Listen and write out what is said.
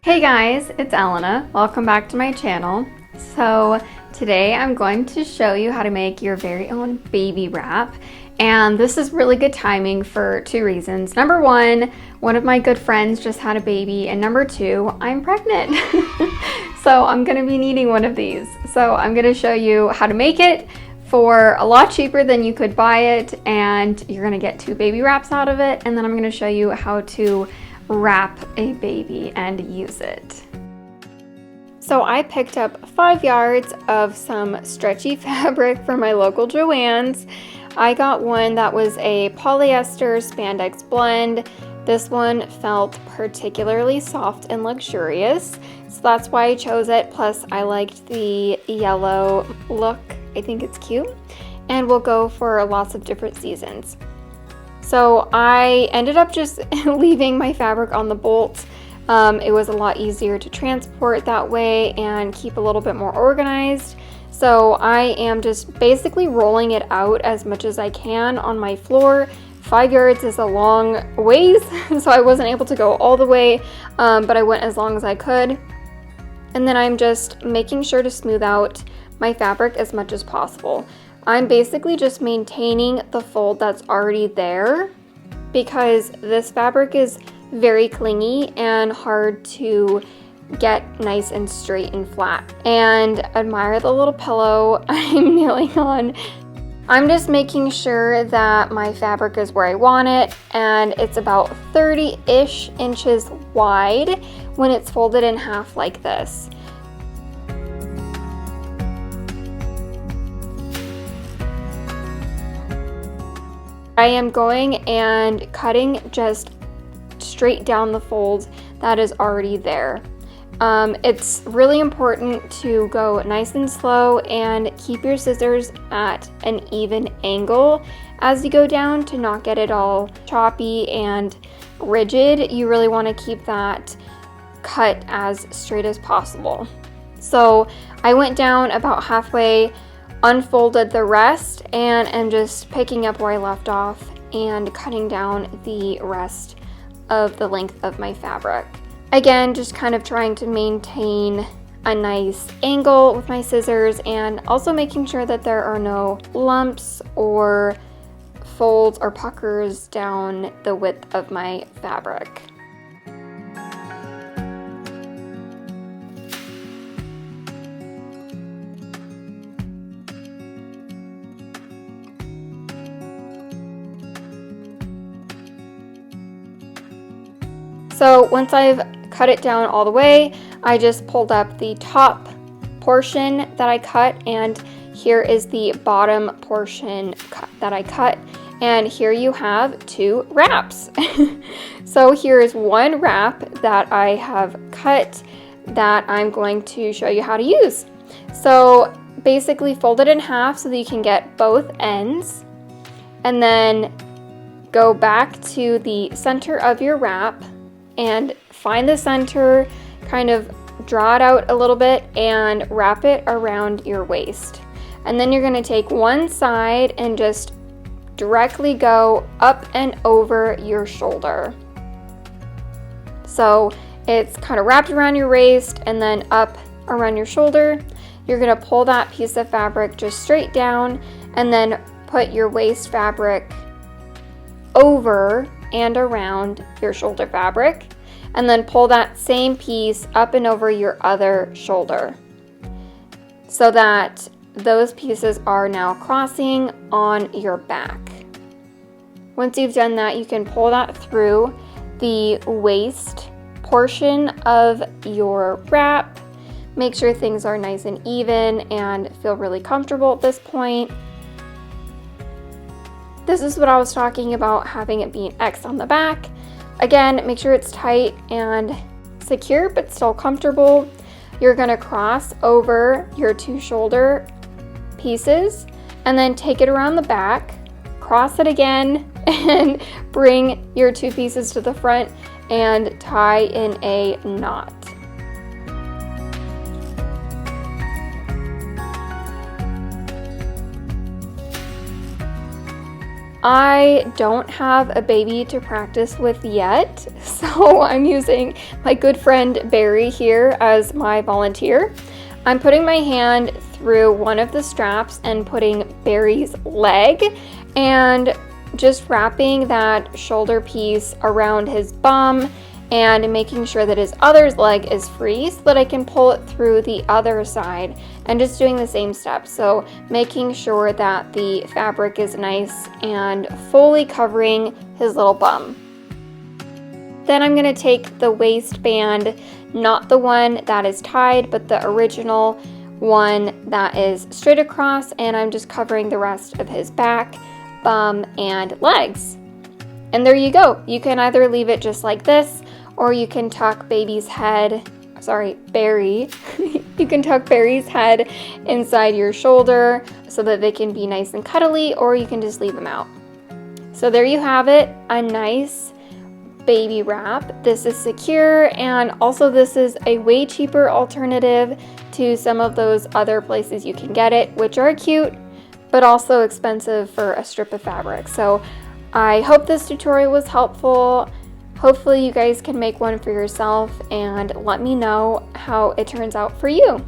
Hey guys, it's Elena. Welcome back to my channel. So today I'm going to show you how to make your very own baby wrap. And this is really good timing for two reasons. Number one of my good friends just had a baby, and number two, I'm pregnant. So I'm gonna be needing one of these. So I'm gonna show you how to make it for a lot cheaper than you could buy it, and you're gonna get two baby wraps out of it, and then I'm gonna show you how to wrap a baby and use it. So I picked up 5 yards of some stretchy fabric from my local Joann's. I got one that was a polyester spandex blend. This one felt particularly soft and luxurious, so that's why I chose it. Plus I liked the yellow look. I think it's cute, and will go for lots of different seasons. So I ended up just leaving my fabric on the bolt. It was a lot easier to transport that way and keep a little bit more organized. So I am just basically rolling it out as much as I can on my floor. 5 yards is a long ways, so I wasn't able to go all the way, but I went as long as I could. And then I'm just making sure to smooth out my fabric as much as possible. I'm basically just maintaining the fold that's already there because this fabric is very clingy and hard to get nice and straight and flat. And admire the little pillow I'm kneeling on. I'm just making sure that my fabric is where I want it, and it's about 30-ish inches wide when it's folded in half like this. I am going and cutting just straight down the fold that is already there. It's really important to go nice and slow and keep your scissors at an even angle as you go down to not get it all choppy and rigid. You really want to keep that cut as straight as possible. So I went down about halfway, unfolded the rest, and am just picking up where I left off and cutting down the rest of the length of my fabric. Again, just kind of trying to maintain a nice angle with my scissors, and also making sure that there are no lumps or folds or puckers down the width of my fabric. So once I've cut it down all the way, I just pulled up the top portion that I cut, and here is the bottom portion that I cut, and here you have two wraps. So here is one wrap that I have cut that I'm going to show you how to use. So basically fold it in half so that you can get both ends, and then go back to the center of your wrap and find the center, kind of draw it out a little bit and wrap it around your waist. And then you're going to take one side and just directly go up and over your shoulder. So it's kind of wrapped around your waist and then up around your shoulder. You're going to pull that piece of fabric just straight down and then put your waist fabric over and around your shoulder fabric, and then pull that same piece up and over your other shoulder so that those pieces are now crossing on your back. Once you've done that, you can pull that through the waist portion of your wrap. Make sure things are nice and even and feel really comfortable at this point. This is what I was talking about, having it be an X on the back. Again, make sure it's tight and secure, but still comfortable. You're gonna cross over your two shoulder pieces and then take it around the back, cross it again, and bring your two pieces to the front and tie in a knot. I don't have a baby to practice with yet, so I'm using my good friend Barry here as my volunteer. I'm putting my hand through one of the straps and putting Barry's leg and just wrapping that shoulder piece around his bum and making sure that his other leg is free so that I can pull it through the other side, and just doing the same steps. So making sure that the fabric is nice and fully covering his little bum. Then I'm going to take the waistband, not the one that is tied, but the original one that is straight across, and I'm just covering the rest of his back, bum, and legs. And there you go. You can either leave it just like this, or you can tuck Barry. You can tuck Barry's head inside your shoulder so that they can be nice and cuddly, or you can just leave them out. So there you have it, a nice baby wrap. This is secure, and also this is a way cheaper alternative to some of those other places you can get it, which are cute, but also expensive for a strip of fabric. So I hope this tutorial was helpful. Hopefully you guys can make one for yourself and let me know how it turns out for you.